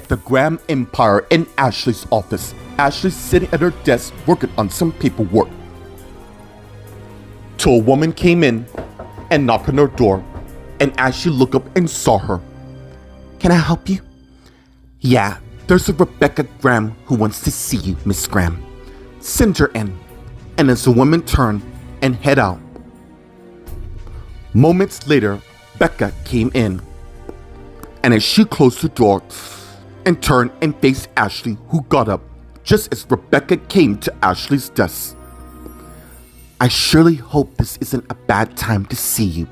the Graham Empire in Ashley's office. Ashley's sitting at her desk working on some paperwork. Till a woman came in and knocked on her door, and Ashley looked up and saw her. "Can I help you?" "Yeah, there's a Rebecca Graham who wants to see you, Miss Graham." "Send her in." And as the woman turned and head out, moments later, Becca came in. And as she closed the door and turned and faced Ashley, who got up just as Rebecca came to Ashley's desk. "I surely hope this isn't a bad time to see you."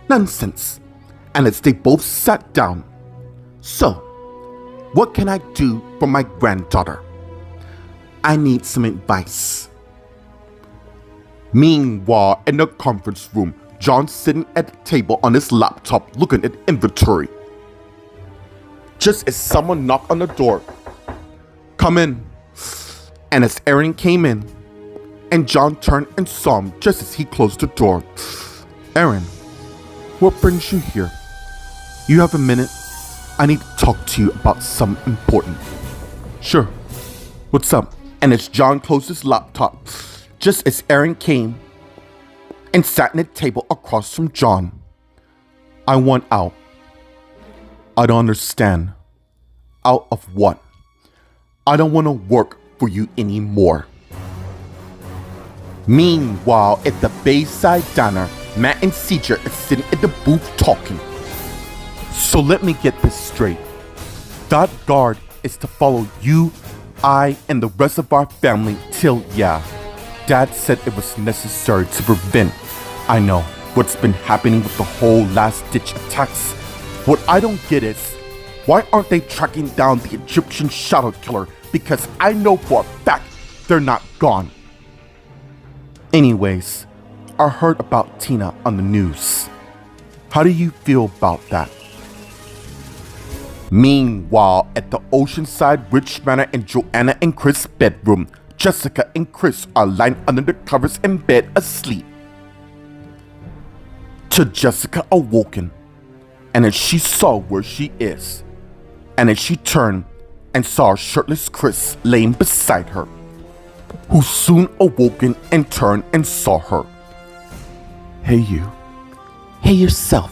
"Nonsense." And as they both sat down, "So, what can I do for my granddaughter?" "I need some advice." Meanwhile, in the conference room, John's sitting at the table on his laptop looking at inventory. Just as someone knocked on the door. "Come in." And as Aaron came in, and John turned and saw him just as he closed the door. "Aaron, what brings you here? You have a minute? I need to talk to you about something important." "Sure. What's up?" And as John closed his laptop, just as Aaron came and sat at the table across from John. "I want out." "I don't understand." "Out of what?" "I don't want to work for you anymore." Meanwhile, at the Bayside Diner, Matt and CJ are sitting at the booth talking. "So let me get this straight. That guard is to follow you, I, and the rest of our family till, yeah. Dad said it was necessary to prevent, I know, what's been happening with the whole last-ditch attacks. What I don't get is, why aren't they tracking down the Egyptian shadow killer? Because I know for a fact they're not gone." "Anyways, I heard about Tina on the news. How do you feel about that?" Meanwhile, at the Oceanside Rich Manor in Joanna and Chris' bedroom, Jessica and Chris are lying under the covers in bed asleep. To Jessica awoken, and as she saw where she is, and as she turned and saw shirtless Chris laying beside her, who soon awoken and turned and saw her. "Hey you. Hey yourself.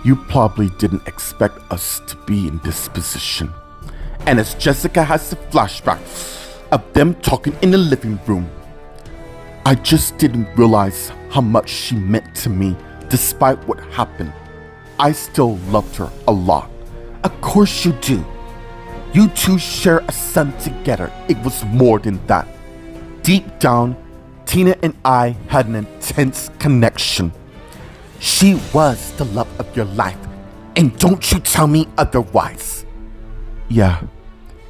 You probably didn't expect us to be in this position." And as Jessica has the flashback of them talking in the living room, "I just didn't realize how much she meant to me despite what happened. I still loved her a lot." "Of course you do. You two share a son together. It was more than that. Deep down, Tina and I had an intense connection. She was the love of your life, and don't you tell me otherwise." "Yeah,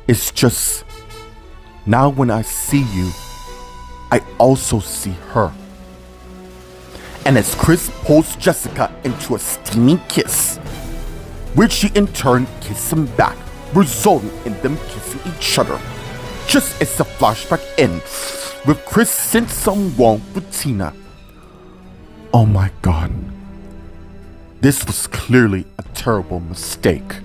it's just, now when I see you, I also see her." And as Chris pulls Jessica into a steamy kiss, which she in turn kisses him back, resulting in them kissing each other. Just as the flashback ends, with Chris sent something wrong with Tina. Oh my god. This was clearly a terrible mistake.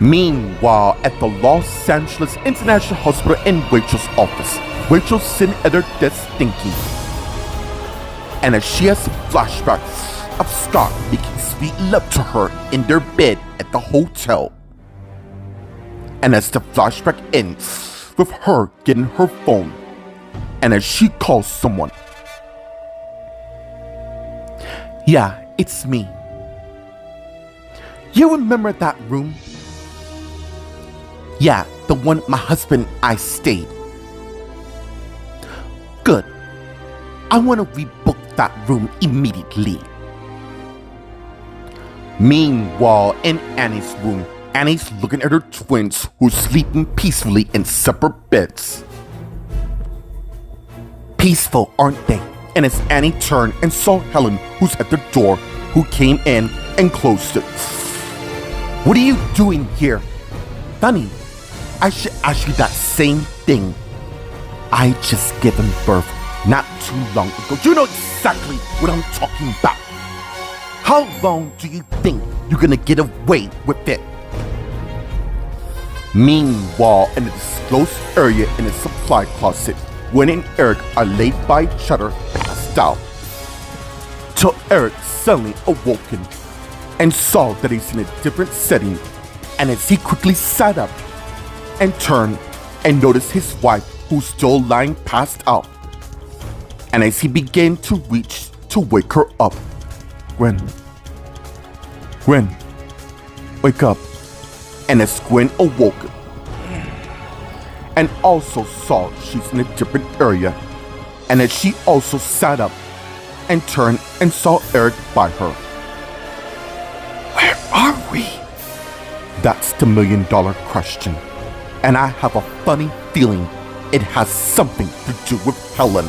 Meanwhile, at the Los Angeles International Hospital in Rachel's office, Rachel's sitting at her desk thinking. And as she has flashbacks of Scott making sweet love to her in their bed at the hotel. And as the flashback ends with her getting her phone, and as she calls someone. "Yeah, it's me. You remember that room?" "Yeah, the one my husband and I stayed." "Good. I want to rebook that room immediately." Meanwhile, in Annie's room, Annie's looking at her twins who are sleeping peacefully in separate beds. Peaceful, aren't they? And as Annie turned and saw Helen, who's at the door, who came in and closed it. "What are you doing here?" "Honey, I should ask you that same thing. I just given birth not too long ago. You know exactly what I'm talking about. How long do you think you're gonna get away with it?" Meanwhile, in a disclosed area in a supply closet, Gwen and Eric are laid by each other, passed out. Till Eric suddenly awoken and saw that he's in a different setting, and as he quickly sat up and turned and noticed his wife who's still lying passed out. And as he began to reach to wake her up, Gwen, wake up. And as Gwen awoke and also saw she's in a different area, and as she also sat up and turned and saw Eric by her. Where are we? That's the million-dollar question. And I have a funny feeling it has something to do with Helen.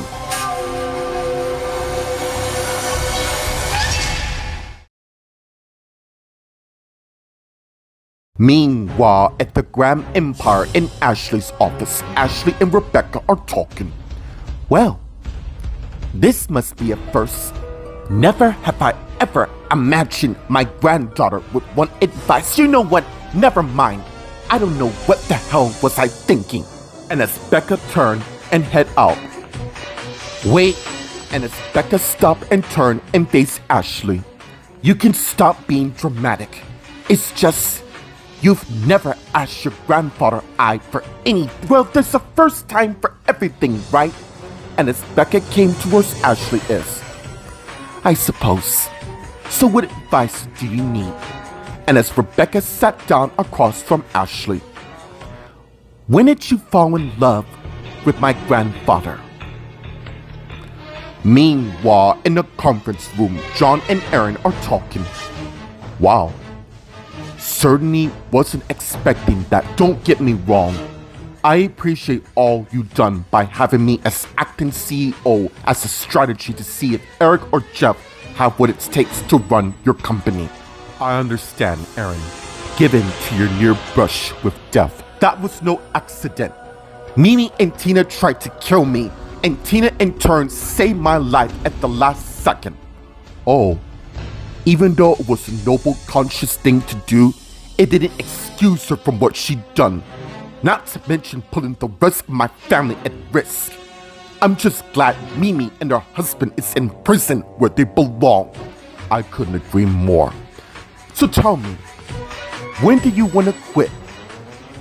Meanwhile, at the Grand Empire in Ashley's office, Ashley and Rebecca are talking. Well, this must be a first. Never have I ever imagined my granddaughter would want advice. You know what? Never mind. I don't know what the hell was I thinking. And as Becca turned and head out. Wait. And as Becca stopped and turned and faced Ashley. You can stop being dramatic. It's just, you've never asked your grandfather for any. Well, there's a first time for everything, right? And as Becca came towards Ashley is, I suppose. So what advice do you need? And as Rebecca sat down across from Ashley, when did you fall in love with my grandfather? Meanwhile, in the conference room, John and Aaron are talking. Wow. Certainly wasn't expecting that. Don't get me wrong. I appreciate all you've done by having me as acting CEO as a strategy to see if Eric or Jeff have what it takes to run your company. I understand, Aaron. Given to your near brush with death. That was no accident. Mimi and Tina tried to kill me, and Tina in turn saved my life at the last second. Oh, even though it was a noble, conscious thing to do, it didn't excuse her from what she'd done. Not to mention putting the rest of my family at risk. I'm just glad Mimi and her husband is in prison where they belong. I couldn't agree more. So tell me, when do you want to quit?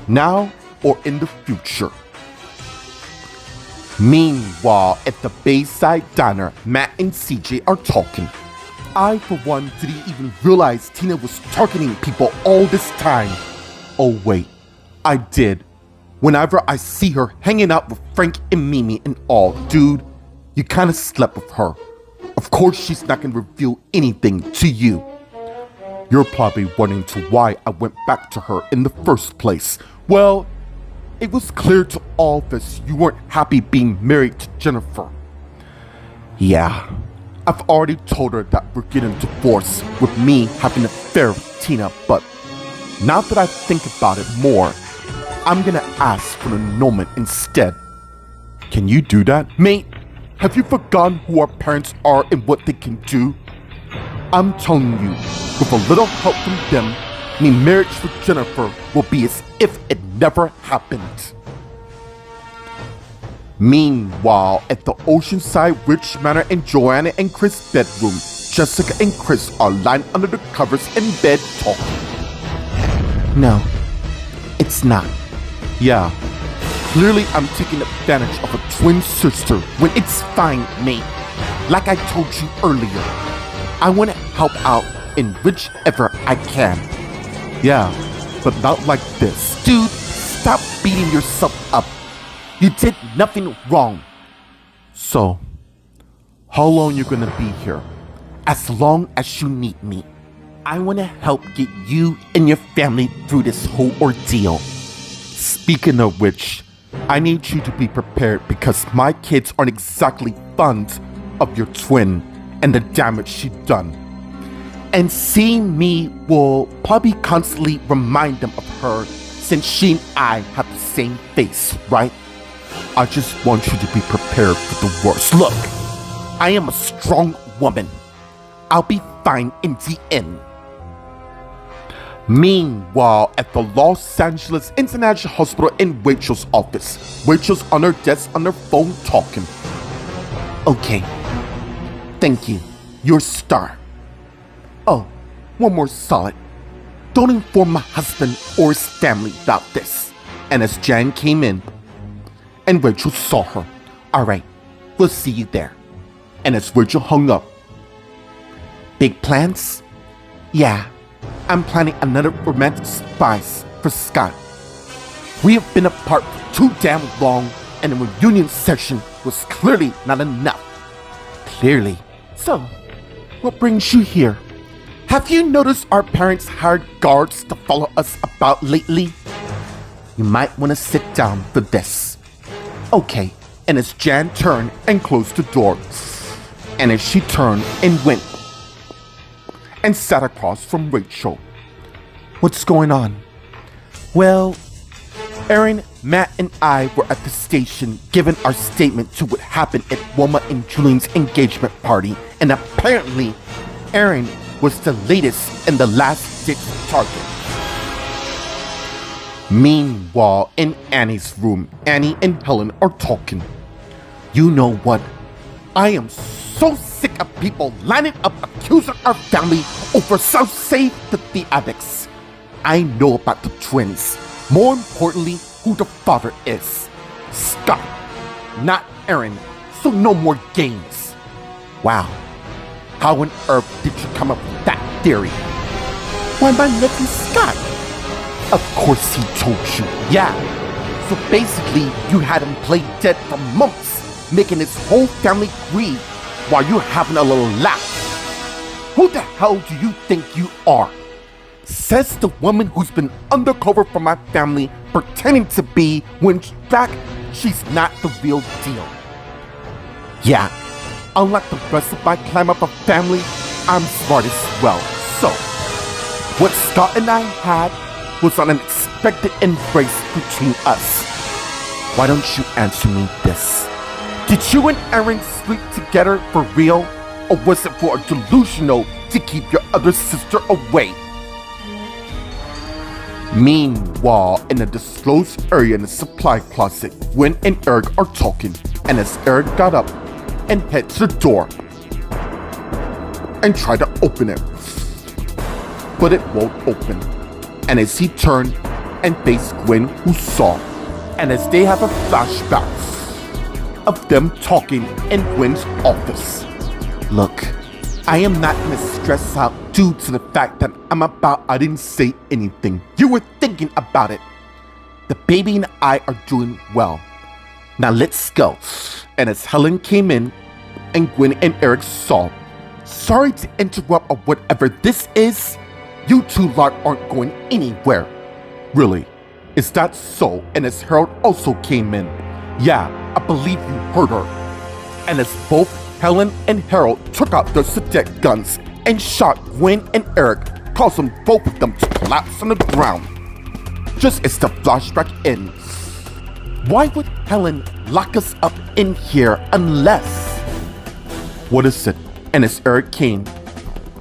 Now or in the future? Meanwhile, at the Bayside Diner, Matt and CJ are talking. I, for one, didn't even realize Tina was targeting people all this time. Oh wait, I did. Whenever I see her hanging out with Frank and Mimi and all, dude, you kinda slept with her. Of course she's not gonna reveal anything to you. You're probably wondering to why I went back to her in the first place. Well, it was clear to all of us you weren't happy being married to Jennifer. Yeah, I've already told her that we're getting divorced with me having an affair with Tina, but now that I think about it more, I'm gonna ask for an annulment instead. Can you do that? Mate, have you forgotten who our parents are and what they can do? I'm telling you, with a little help from them, my marriage with Jennifer will be as if it never happened. Meanwhile, at the Oceanside Rich Manor in Joanna and Chris' bedroom, Jessica and Chris are lying under the covers in bed talking. No, it's not. Yeah, clearly I'm taking advantage of a twin sister when it's fine, mate. Like I told you earlier, I want to help out in whichever I can. Yeah, but not like this. Dude, stop beating yourself up. You did nothing wrong. So, how long you gonna be here? As long as you need me. I want to help get you and your family through this whole ordeal. Speaking of which, I need you to be prepared because my kids aren't exactly fond of your twin and the damage she's done. And seeing me will probably constantly remind them of her since she and I have the same face, right? I just want you to be prepared for the worst. Look, I am a strong woman. I'll be fine in the end. Meanwhile, at the Los Angeles International Hospital in Rachel's office, Rachel's on her desk on her phone talking. Okay, thank you. You're a star. Oh, one more solid. Don't inform my husband or his family about this. And as Jan came in, and Rachel saw her, all right, we'll see you there. And as Rachel hung up, big plans? Yeah, I'm planning another romantic surprise for Scott. We have been apart for too damn long, and the reunion session was clearly not enough. Clearly. So, what brings you here? Have you noticed our parents hired guards to follow us about lately? You might want to sit down for this. Okay, and as Jan turned and closed the door, and as she turned and went and sat across from Rachel. What's going on? Well, Aaron, Matt, and I were at the station giving our statement to what happened at Wilma and Julian's engagement party, and apparently Aaron was the latest and the last-ditch target. Meanwhile, in Annie's room, Annie and Helen are talking. You know what? I am so sick of people lining up accusing our family over some theatrics. I know about the twins. More importantly, who the father is. Scott, not Aaron, so no more games. Wow. How on earth did you come up with that theory? Why, my nephew Scott. Of course he told you. Yeah. So basically, you had him play dead for months, making his whole family grieve while you're having a little laugh. Who the hell do you think you are? Says the woman who's been undercover for my family, pretending to be, when in fact, she's not the real deal. Yeah, unlike the rest of my climb up a family, I'm smart as well. So, what Scott and I had was an unexpected embrace between us. Why don't you answer me this? Did you and Aaron sleep together for real? Or was it for a delusional to keep your other sister away? Meanwhile, in a disclosed area in the supply closet, Gwen and Eric are talking, and as Eric got up and head to the door and tried to open it, but it won't open. And as he turned and faced Gwen, who saw, and as they have a flashback of them talking in Gwen's office. Look, I am not gonna stress out due to the fact that I didn't say anything. You were thinking about it. The baby and I are doing well. Now let's go. And as Helen came in and Gwen and Eric saw, sorry to interrupt or whatever this is, you two lot aren't going anywhere. Really? Is that so? And as Harold also came in. Yeah, I believe you heard her. And as both Helen and Harold took out their Sedec guns and shot Gwen and Eric, causing both of them to collapse on the ground. Just as the flashback ends. Why would Helen lock us up in here unless... What is it? And as Eric came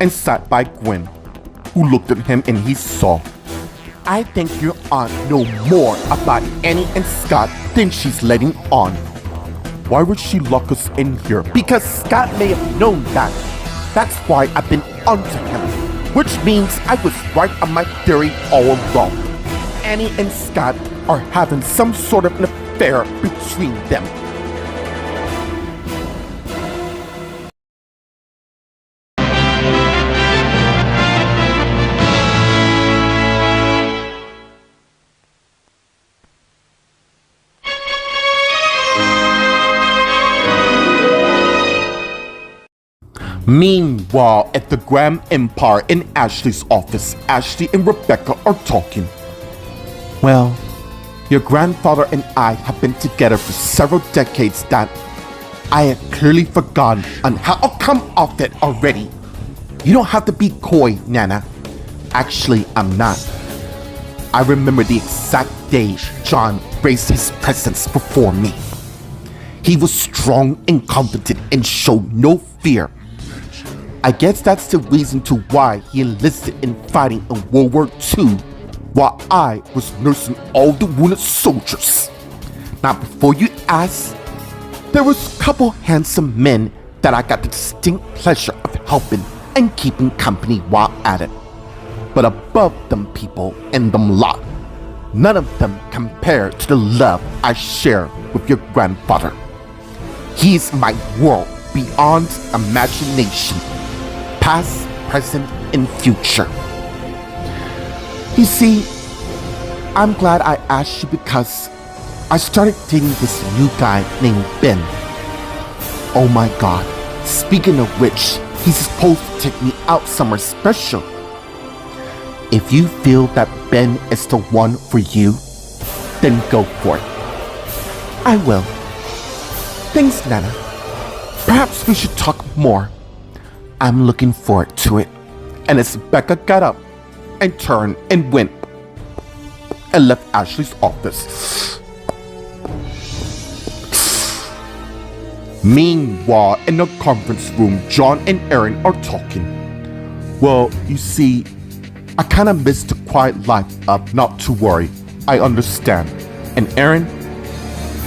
and sat by Gwen, who looked at him and he saw, I think your aunt knows more about Annie and Scott than she's letting on. Why would she lock us in here? Because Scott may have known that. That's why I've been onto him. Which means I was right on my theory all along. Annie and Scott are having some sort of an affair between them. Meanwhile, at the Grand Empire in Ashley's office, Ashley and Rebecca are talking. Well, your grandfather and I have been together for several decades that I have clearly forgotten on how I'll come off it already. You don't have to be coy, Nana. Actually, I'm not. I remember the exact day John raised his presence before me. He was strong and confident and showed no fear. I guess that's the reason to why he enlisted in fighting in World War II while I was nursing all the wounded soldiers. Now before you ask, there was a couple handsome men that I got the distinct pleasure of helping and keeping company while at it. But above them people and them lot, none of them compare to the love I share with your grandfather. He is my world beyond imagination, past, present, and future. You see, I'm glad I asked you because I started dating this new guy named Ben. Oh my God, speaking of which, he's supposed to take me out somewhere special. If you feel that Ben is the one for you, then go for it. I will. Thanks, Nana. Perhaps we should talk more. I'm looking forward to it. And as Becca got up and turned and went and left Ashley's office. Meanwhile, in the conference room, John and Erin are talking. Well, you see, I kinda missed the quiet life up, not to worry. I understand. And Erin,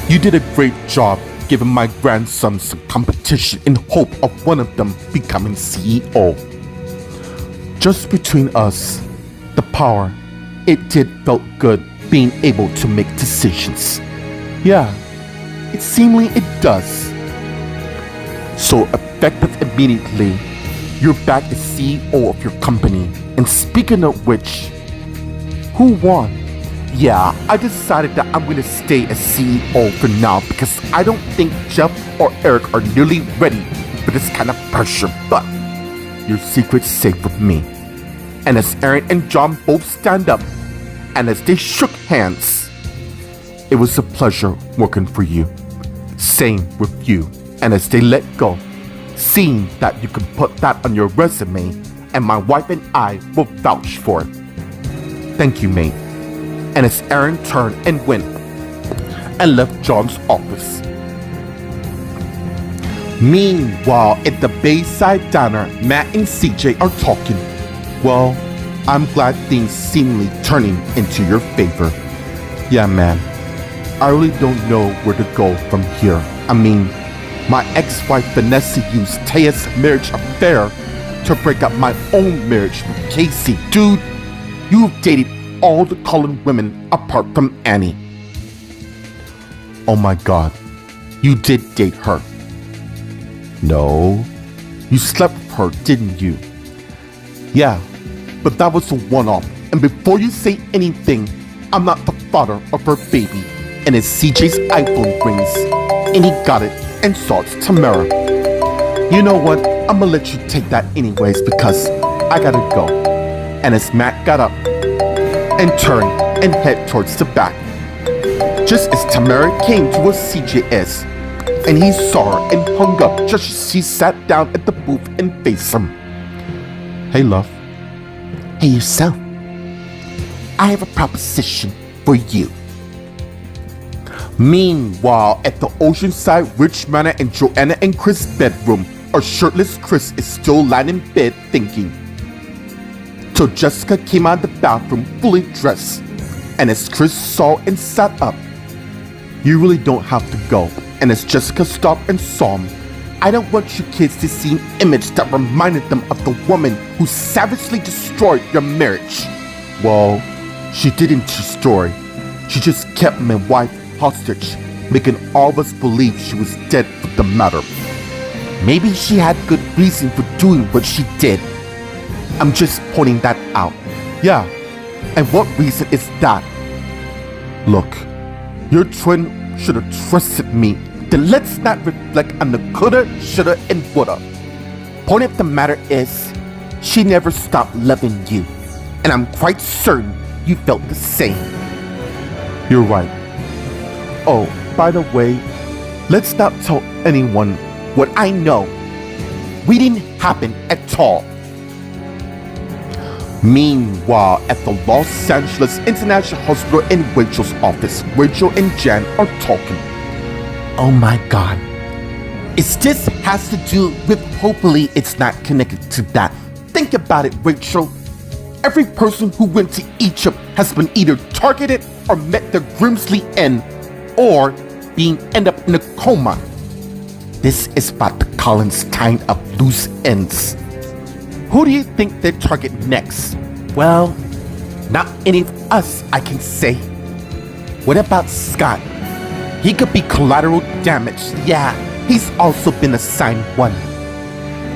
you did a great job giving my grandson some competition in hope of one of them becoming CEO. Just between us, the power, it did felt good being able to make decisions. Yeah, it seemingly it does. So effective immediately, you're back as CEO of your company. And speaking of which, who won? Yeah, I decided that I'm gonna stay as CEO for now because I don't think Jeff or Eric are nearly ready for this kind of pressure, but your secret's safe with me. And as Erin and John both stand up, and as they shook hands, it was a pleasure working for you. Same with you. And as they let go, seeing that you can put that on your resume, and my wife and I will vouch for it. Thank you, mate. And as Erin turned and went and left John's office. Meanwhile, at the Bayside Diner, Matt and CJ are talking. Well, I'm glad things seemingly turning into your favor. Yeah, man. I really don't know where to go from here. I mean, my ex-wife Vanessa used Taya's marriage affair to break up my own marriage with Casey. Dude, you've dated all the Cullen women apart from Annie. Oh my God, you did date her. No, you slept with her, didn't you? Yeah, but that was a one-off. And before you say anything, I'm not the father of her baby. And as CJ's iPhone rings, and he got it and saw it's Tamara. You know what? I'm gonna let you take that anyways because I gotta go. And as Matt got up and turned and head towards the back, just as Tamara came to where CJ is, and he saw her and hung up just as she sat down at the booth and faced him. Hey, love. Hey, yourself. I have a proposition for you. Meanwhile, at the Oceanside Rich Manor and Joanna and Chris' bedroom, a shirtless Chris is still lying in bed thinking. Till Jessica came out of the bathroom fully dressed, and as Chris saw and sat up, you really don't have to go. And as Jessica stopped and saw him, I don't want you kids to see an image that reminded them of the woman who savagely destroyed your marriage. Well, she didn't destroy. She just kept my wife hostage, making all of us believe she was dead for the matter. Maybe she had good reason for doing what she did. I'm just pointing that out. Yeah, and what reason is that? Look, your twin should have trusted me. Then let's not reflect on the coulda, shoulda, and woulda. Point of the matter is, she never stopped loving you. And I'm quite certain you felt the same. You're right. Oh, by the way, let's not tell anyone what I know. We didn't happen at all. Meanwhile, at the Los Angeles International Hospital in Rachel's office, Rachel and Jan are talking. Oh my God. Is this has to do with hopefully it's not connected to that. Think about it, Rachel. Every person who went to Egypt has been either targeted or met their grimsly end, or being end up in a coma. This is about the Collins kind of loose ends. Who do you think they target next? Well, not any of us, I can say. What about Scott? He could be collateral damage. Yeah, he's also been assigned one.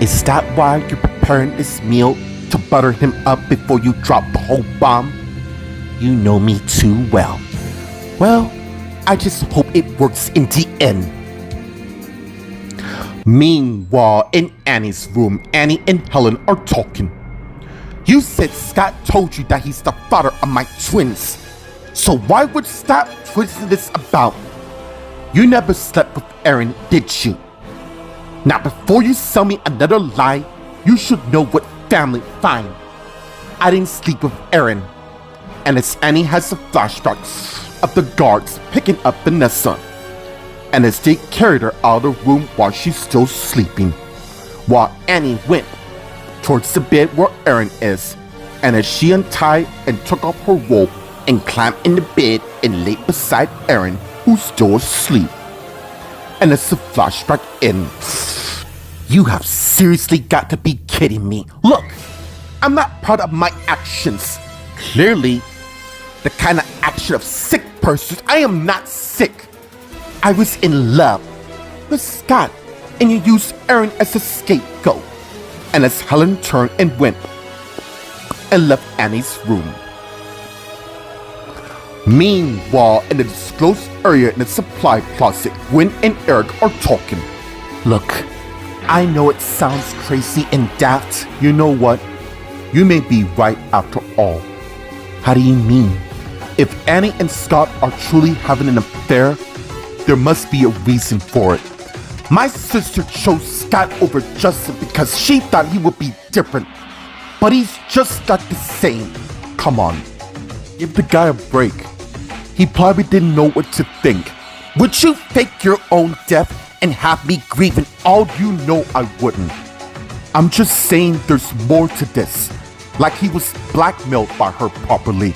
Is that why you're preparing this meal to butter him up before you drop the whole bomb? You know me too well. Well, I just hope it works in the end. Meanwhile, in Annie's room, Annie and Helen are talking. You said Scott told you that he's the father of my twins. So why would stop twisting this about? You never slept with Aaron, did you? Now before you sell me another lie, you should know what family. Fine. I didn't sleep with Aaron. And as Annie has the flashbacks of the guards picking up Vanessa, and as they carried her out of the room while she's still sleeping, while Annie went towards the bed where Aaron is, and as she untied and took off her robe and climbed in the bed and laid beside Aaron, who's still asleep. And as the flashback ends, you have seriously got to be kidding me. Look, I'm not proud of my actions. Clearly, the kind of action of sick persons. I am not sick. I was in love with Scott, and you used Aaron as a scapegoat. And as Helen turned and went and left Annie's room. Meanwhile, in the disclosed area in the supply closet, Gwen and Eric are talking. Look, I know it sounds crazy and daft. You know what? You may be right after all. How do you mean? If Annie and Scott are truly having an affair, there must be a reason for it. My sister chose Scott over Justin because she thought he would be different. But he's just not the same. Come on, give the guy a break. He probably didn't know what to think. Would you fake your own death and have me grieving? All you know I wouldn't. I'm just saying there's more to this. Like he was blackmailed by her properly.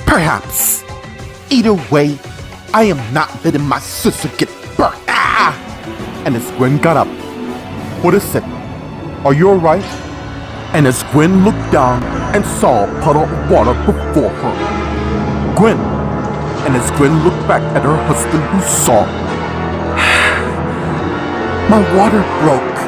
Perhaps. Either way, I am not letting my sister get burnt. Ah! And as Gwen got up, what is it? Are you alright? And as Gwen looked down and saw a puddle of water before her. Gwen. And as Gwen looked back at her husband who saw, my water broke.